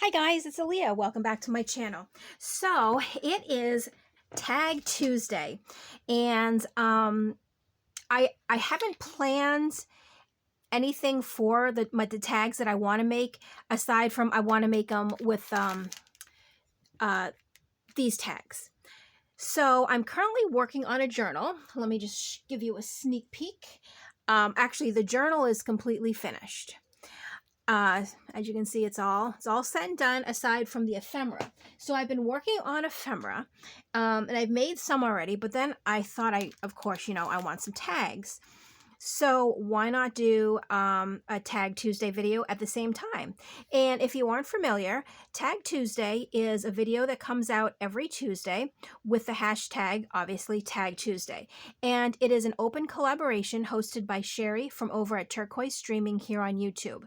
Hi guys, it's Alia. Welcome back to my channel. So it is Tag Tuesday, and I haven't planned anything for the tags that I want to make aside from I want to make them with these tags. So I'm currently working on a journal. Let me just give you a sneak peek. Actually, the journal is completely finished. As you can see, it's all said and done aside from the ephemera. So I've been working on ephemera, and I've made some already, but then I thought of course, I want some tags. So why not do a Tag Tuesday video at the same time? And if you aren't familiar, Tag Tuesday is a video that comes out every Tuesday with the hashtag, obviously, Tag Tuesday. And it is an open collaboration hosted by Sheree from over at Turquoise Streaming here on YouTube.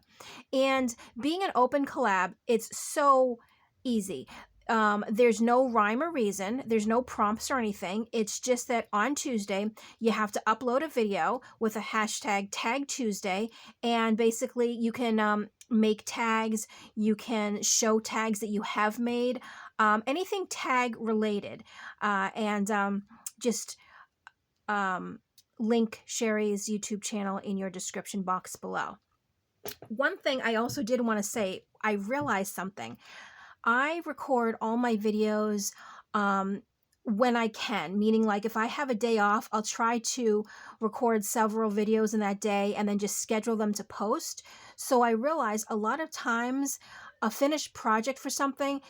And being an open collab, it's so easy. There's no rhyme or reason. There's no prompts or anything. It's just that on Tuesday, you have to upload a video with a hashtag Tag Tuesday. And basically you can make tags. You can show tags that you have made, anything tag related. Just link Sheree's YouTube channel in your description box below. One thing I also did want to say, I realized something. I record all my videos when I can, meaning like if I have a day off, I'll try to record several videos in that day and then just schedule them to post. So I realized a lot of times a finished project for something,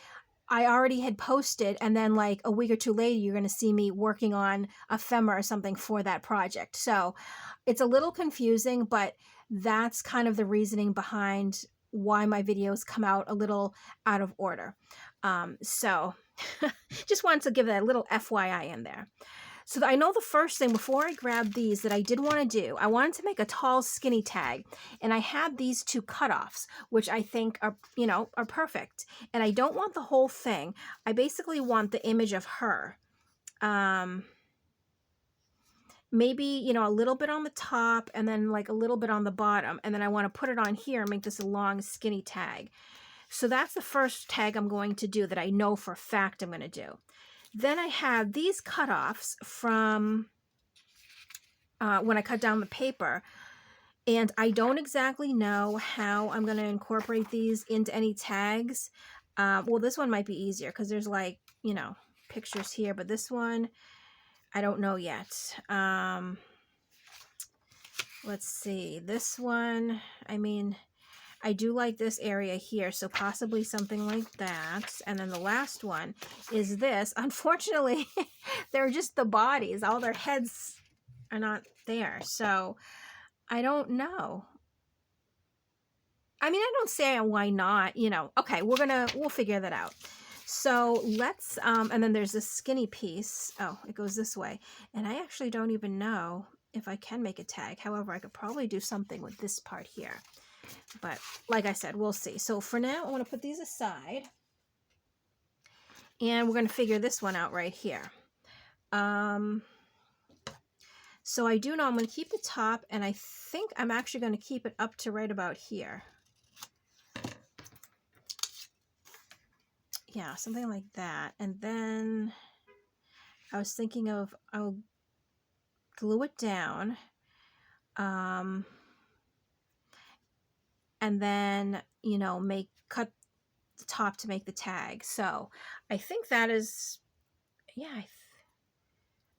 I already had posted, and then like a week or two later, you're going to see me working on ephemera or something for that project. So it's a little confusing, but that's kind of the reasoning behind why my videos come out a little out of order. So just wanted to give that a little FYI in there. So I know the first thing before I grab these that I did want to do, I wanted to make a tall skinny tag, and I had these two cutoffs, which I think are, are perfect. And I don't want the whole thing. I basically want the image of her. Maybe, a little bit on the top and then like a little bit on the bottom. And then I want to put it on here and make this a long skinny tag. So that's the first tag I'm going to do that I know for a fact I'm going to do. Then I have these cutoffs from when I cut down the paper. And I don't exactly know how I'm going to incorporate these into any tags. Well, this one might be easier because there's like, pictures here. But this one, I don't know yet. Let's see. This one, I mean, I do like this area here, so possibly something like that. And then the last one is this. Unfortunately, they're just the bodies. All their heads are not there. So I don't know. I mean, I don't say why not, Okay, we'll figure that out. So let's, and then there's this skinny piece. Oh, it goes this way. And I actually don't even know if I can make a tag. However, I could probably do something with this part here. But like I said, we'll see. So for now, I want to put these aside. And we're going to figure this one out right here. So I do know I'm going to keep the top, and I think I'm actually going to keep it up to right about here. Yeah, something like that. And then I was thinking of, I'll glue it down. And then, cut the top to make the tag. So I think that is, yeah,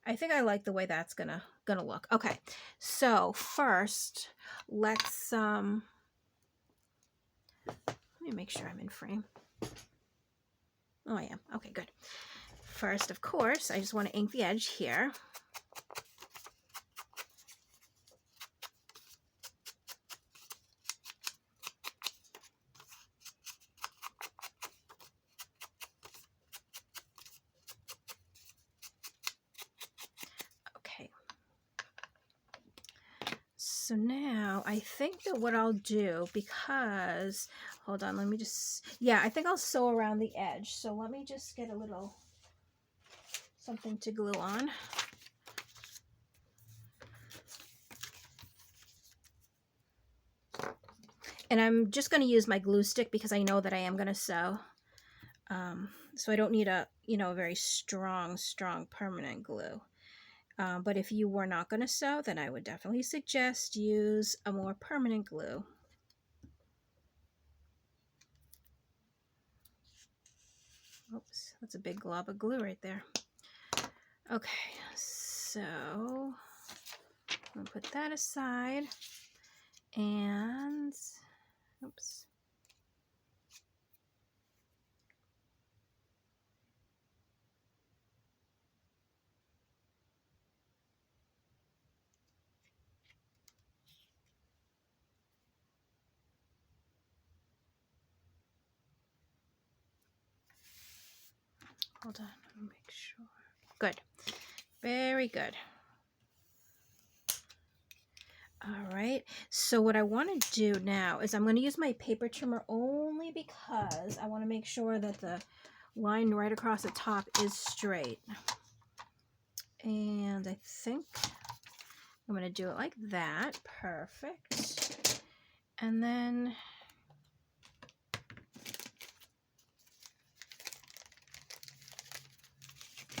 I think I like the way that's gonna look. Okay, so first, let's, let me make sure I'm in frame. Oh, I am. Okay, good. First, of course, I just want to ink the edge here. Okay. So now I think that what I'll do, because, hold on, let me just, yeah, I think I'll sew around the edge. So let me just get a little something to glue on. And I'm just going to use my glue stick because I know that I am going to sew. So I don't need a, you know, very strong permanent glue. But if you were not going to sew, then I would definitely suggest use a more permanent glue. Oops, that's a big glob of glue right there. Okay, so I'll put that aside. And, oops. Hold on, let me make sure. Good. Very good. All right, so what I want to do now is I'm going to use my paper trimmer only because I want to make sure that the line right across the top is straight. And I think I'm going to do it like that. Perfect. And then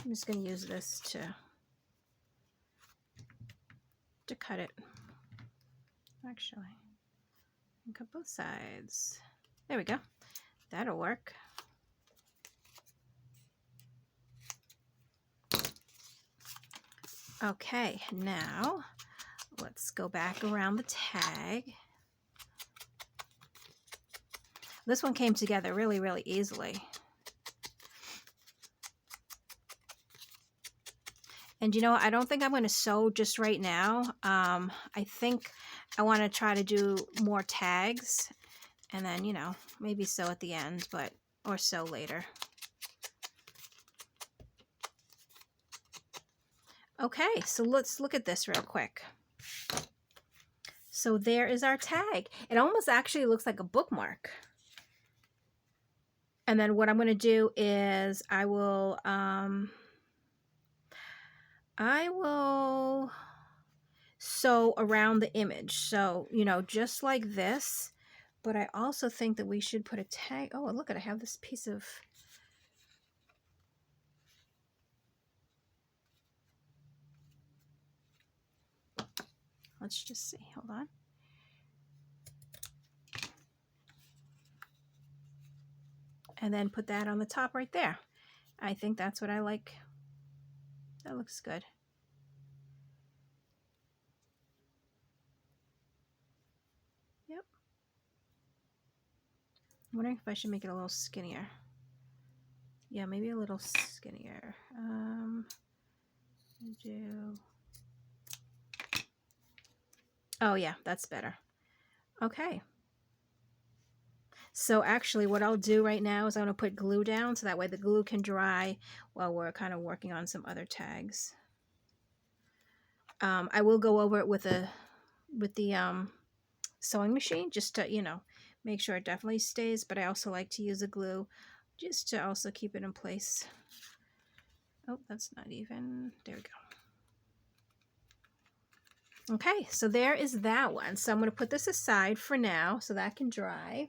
I'm just going to use this to cut it. Actually, cut both sides. There we go. That'll work. Okay, now let's go back around the tag. This one came together really, really easily. And you know, I don't think I'm going to sew just right now. I think I want to try to do more tags and then, you know, maybe sew at the end, or sew later. Okay, so let's look at this real quick. So there is our tag. It almost actually looks like a bookmark. And then what I'm going to do is I will sew around the image. So, you know, just like this. But I also think that we should put a tag. Oh, look at, I have this piece of... Let's just see. Hold on. And then put that on the top right there. I think that's what I like. That looks good. Yep. I'm wondering if I should make it a little skinnier. Yeah, maybe a little skinnier. Oh yeah, that's better. Okay. So actually what I'll do right now is I'm going to put glue down so that way the glue can dry while we're kind of working on some other tags. I will go over it with the sewing machine just to, you know, make sure it definitely stays, but I also like to use a glue just to also keep it in place. Oh, that's not even, there we go. Okay, so there is that one. So I'm going to put this aside for now so that can dry.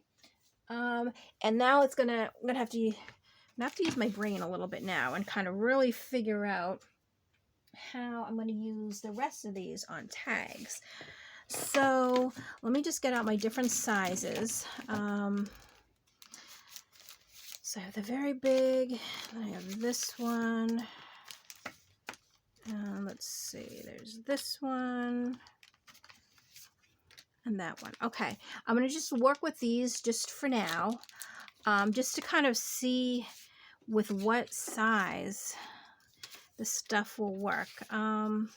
And now I'm gonna have to use my brain a little bit now and kind of really figure out how I'm going to use the rest of these on tags. So let me just get out my different sizes. So I have the very big, then I have this one. Let's see, there's this one. And that one. Okay, I'm going to just work with these just for now, just to kind of see with what size the stuff will work. I'm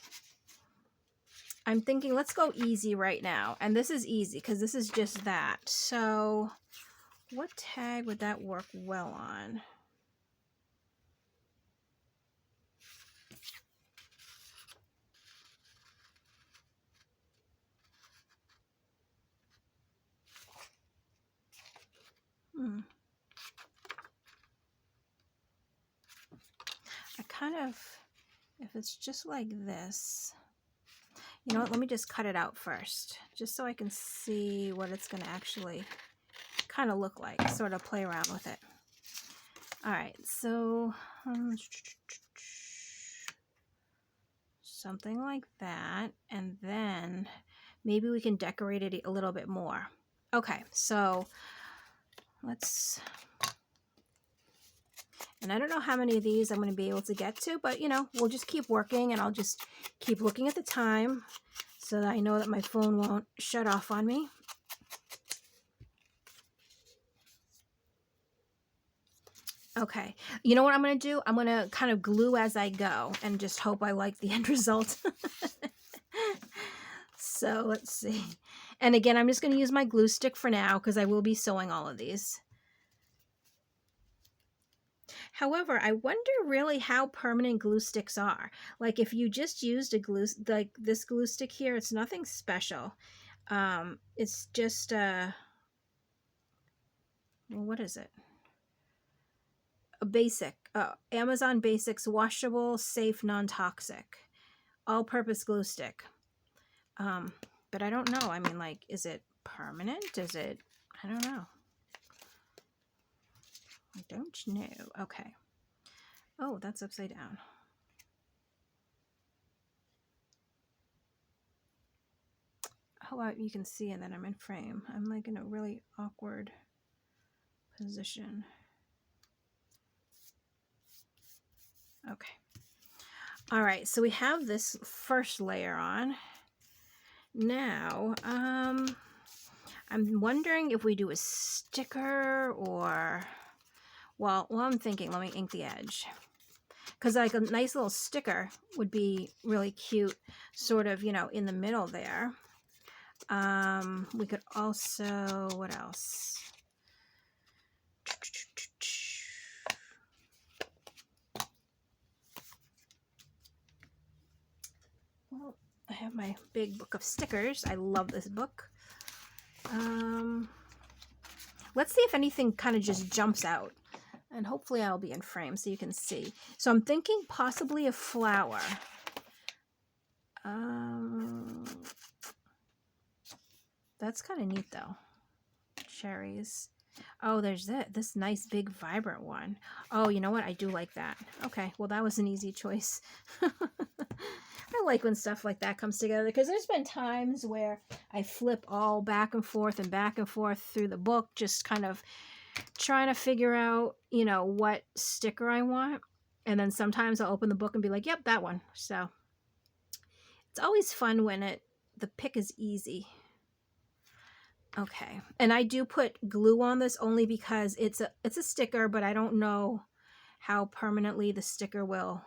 thinking let's go easy right now. And this is easy because this is just that. So what tag would that work well on? I kind of, if it's just like this, You know what? Let me just cut it out first, just so I can see what it's going to actually kind of look like, sort of play around with it. All right, so something like that, and then maybe we can decorate it a little bit more. Okay, so let's, and I don't know how many of these I'm going to be able to get to, but you know, we'll just keep working, and I'll just keep looking at the time so that I know that my phone won't shut off on me. Okay, you know what I'm going to do? I'm going to kind of glue as I go and just hope I like the end result. So let's see. And again, I'm just going to use my glue stick for now because I will be sewing all of these. However, I wonder really how permanent glue sticks are. Like if you just used a glue, like this glue stick here, it's nothing special. It's just, well, what is it? A basic, Amazon Basics washable, safe, non-toxic, all-purpose glue stick. But I don't know. I mean, like, is it permanent? Is it, I don't know. I don't know. Okay. Oh, that's upside down. How about you can see and then I'm in frame. I'm like in a really awkward position. Okay. All right, so we have this first layer on. Now, I'm wondering if we do a sticker or, well, I'm thinking, let me ink the edge. Because like a nice little sticker would be really cute, sort of, you know, in the middle there. We could also, what else? Well, I have my big book of stickers. I love this book. Let's see if anything kind of just jumps out. And hopefully I'll be in frame so you can see. So I'm thinking possibly a flower. That's kind of neat though. Cherries. Oh, there's this nice big vibrant one. Oh, you know what? I do like that. Okay, well that was an easy choice. I like when stuff like that comes together because there's been times where I flip all back and forth through the book, just kind of trying to figure out, you know, what sticker I want. And then sometimes I'll open the book and be like, yep, that one. So it's always fun when the pick is easy. Okay, and I do put glue on this only because it's a sticker, but I don't know how permanently the sticker will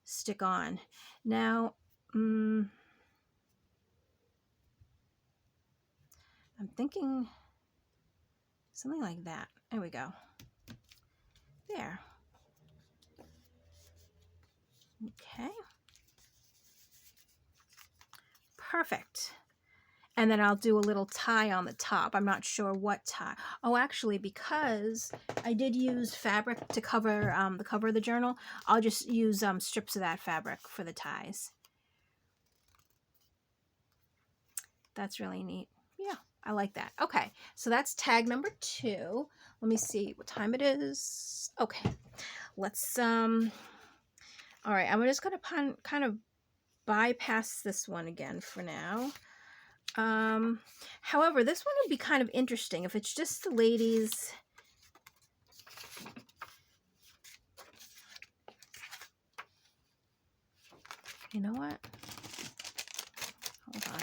stick on. Now, I'm thinking something like that. There we go. There. Okay. Perfect. And then I'll do a little tie on the top. I'm not sure what tie. Oh, actually, because I did use fabric to cover the cover of the journal, I'll just use strips of that fabric for the ties. That's really neat. Yeah, I like that. Okay, so that's tag number 2. Let me see what time it is. Okay, let's, all right, I'm just going to kind of bypass this one again for now. However, this one would be kind of interesting if it's just the ladies. You know what? Hold on.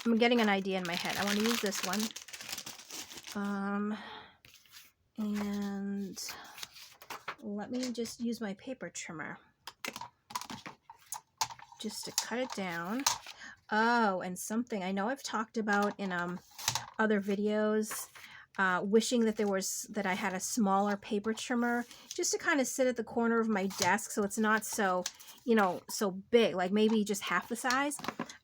I'm getting an idea in my head. I want to use this one. And let me just use my paper trimmer just to cut it down. Oh, and something I know I've talked about in other videos, wishing that I had a smaller paper trimmer just to kind of sit at the corner of my desk so it's not so, you know, so big, like maybe just half the size.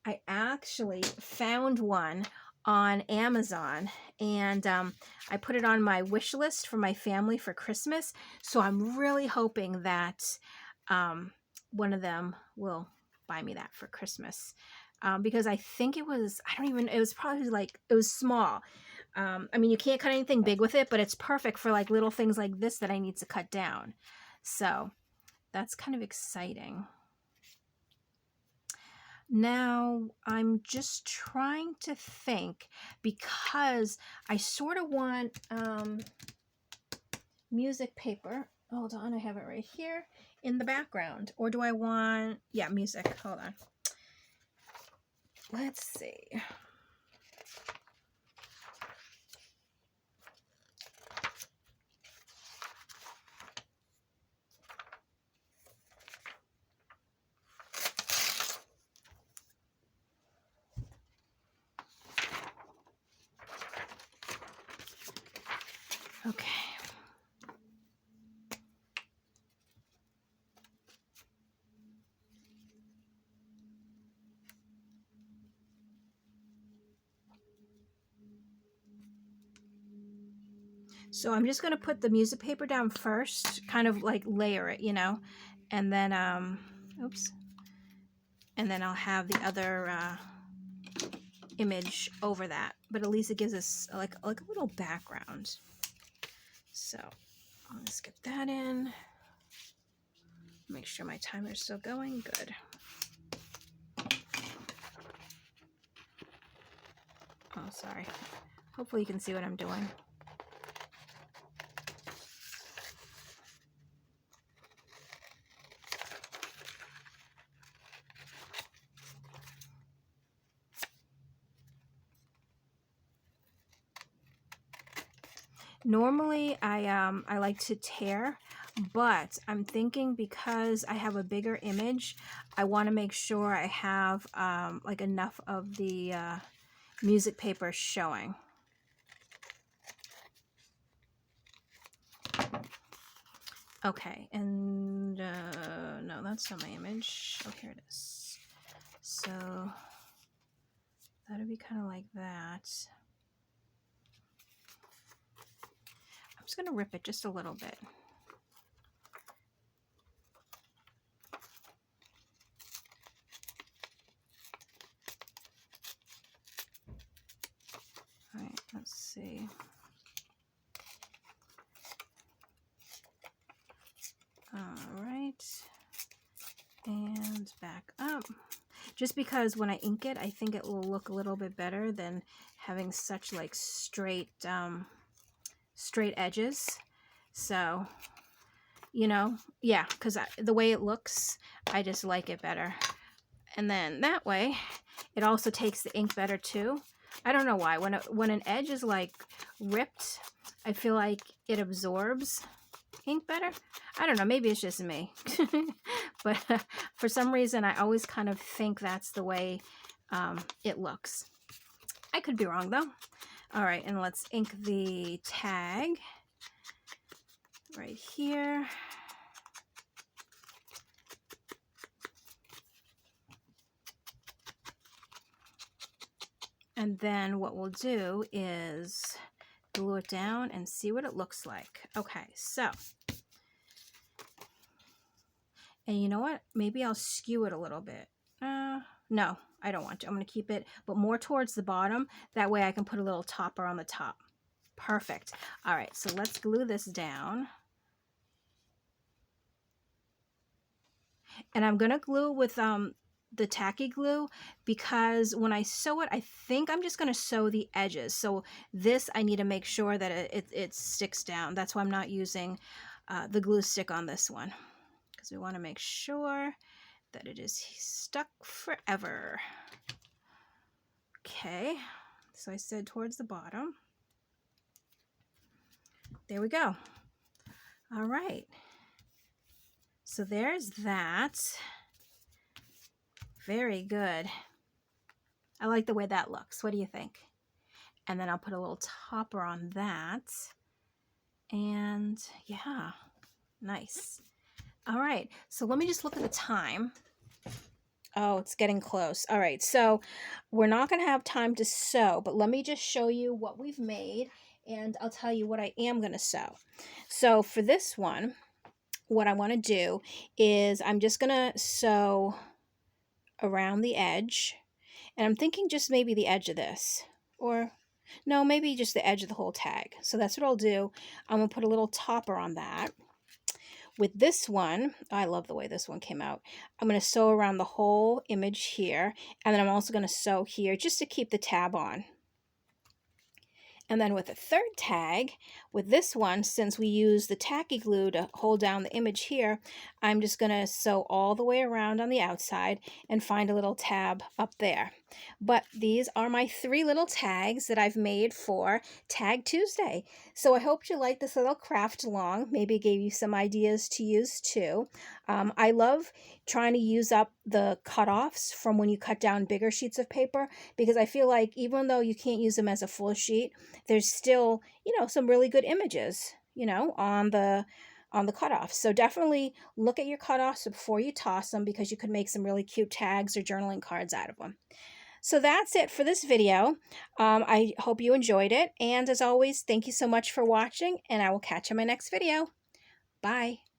I actually found one on Amazon, and I put it on my wish list for my family for Christmas. So I'm really hoping that one of them will buy me that for Christmas, because I think it was, I don't even, it was probably like, it was small. I mean, you can't cut anything big with it, but it's perfect for like little things like this that I need to cut down. So that's kind of exciting. Now, I'm just trying to think, because I sort of want music paper. Hold on, I have it right here in the background. Or do I want, yeah, music. Hold on. Let's see. Okay. So I'm just going to put the music paper down first, kind of like layer it, you know, and then, oops, and then I'll have the other image over that, but at least it gives us like a little background. So let's get that in. Make sure my timer's still going. Good. Oh, sorry. Hopefully you can see what I'm doing. Normally I like to tear, but I'm thinking because I have a bigger image, I want to make sure I have like enough of the music paper showing. Okay, and no, that's not my image. Oh, here it is. So that'd be kind of like that. I'm just going to rip it just a little bit. All right, let's see. All right, and back up. Just because when I ink it, I think it will look a little bit better than having such like straight edges. So, you know, yeah, because the way it looks, I just like it better. And then that way, it also takes the ink better too. I don't know why. When an edge is like ripped, I feel like it absorbs ink better. I don't know, maybe it's just me. But for some reason I always kind of think that's the way it looks. I could be wrong though. All right, and let's ink the tag right here. And then what we'll do is glue it down and see what it looks like. Okay, so, and you know what? Maybe I'll skew it a little bit. No, I don't want to. I'm going to keep it, but more towards the bottom. That way I can put a little topper on the top. Perfect. All right, so let's glue this down. And I'm going to glue with the tacky glue, because when I sew it, I think I'm just going to sew the edges. So this, I need to make sure that it sticks down. That's why I'm not using the glue stick on this one, because we want to make sure that it is stuck forever. Okay, so I said towards the bottom. There we go. All right. So there's that. Very good. I like the way that looks. What do you think? And then I'll put a little topper on that. And yeah, nice. All right, so let me just look at the time. Oh, it's getting close. All right, so we're not going to have time to sew, but let me just show you what we've made, and I'll tell you what I am going to sew. So for this one, what I want to do is I'm just going to sew around the edge, and I'm thinking just maybe the edge of this, or no, maybe just the edge of the whole tag. So that's what I'll do. I'm going to put a little topper on that. With this one, I love the way this one came out. I'm going to sew around the whole image here, and then I'm also going to sew here just to keep the tab on. And then with the third tag, with this one, since we use the tacky glue to hold down the image here, I'm just going to sew all the way around on the outside and find a little tab up there. But these are my 3 little tags that I've made for Tag Tuesday. So I hope you like this little craft along. Maybe it gave you some ideas to use too. I love trying to use up the cutoffs from when you cut down bigger sheets of paper, because I feel like even though you can't use them as a full sheet, there's still, some really good images, on the cutoffs. So definitely look at your cutoffs before you toss them, because you could make some really cute tags or journaling cards out of them. So that's it for this video. I hope you enjoyed it. And as always, thank you so much for watching, and I will catch you in my next video. Bye.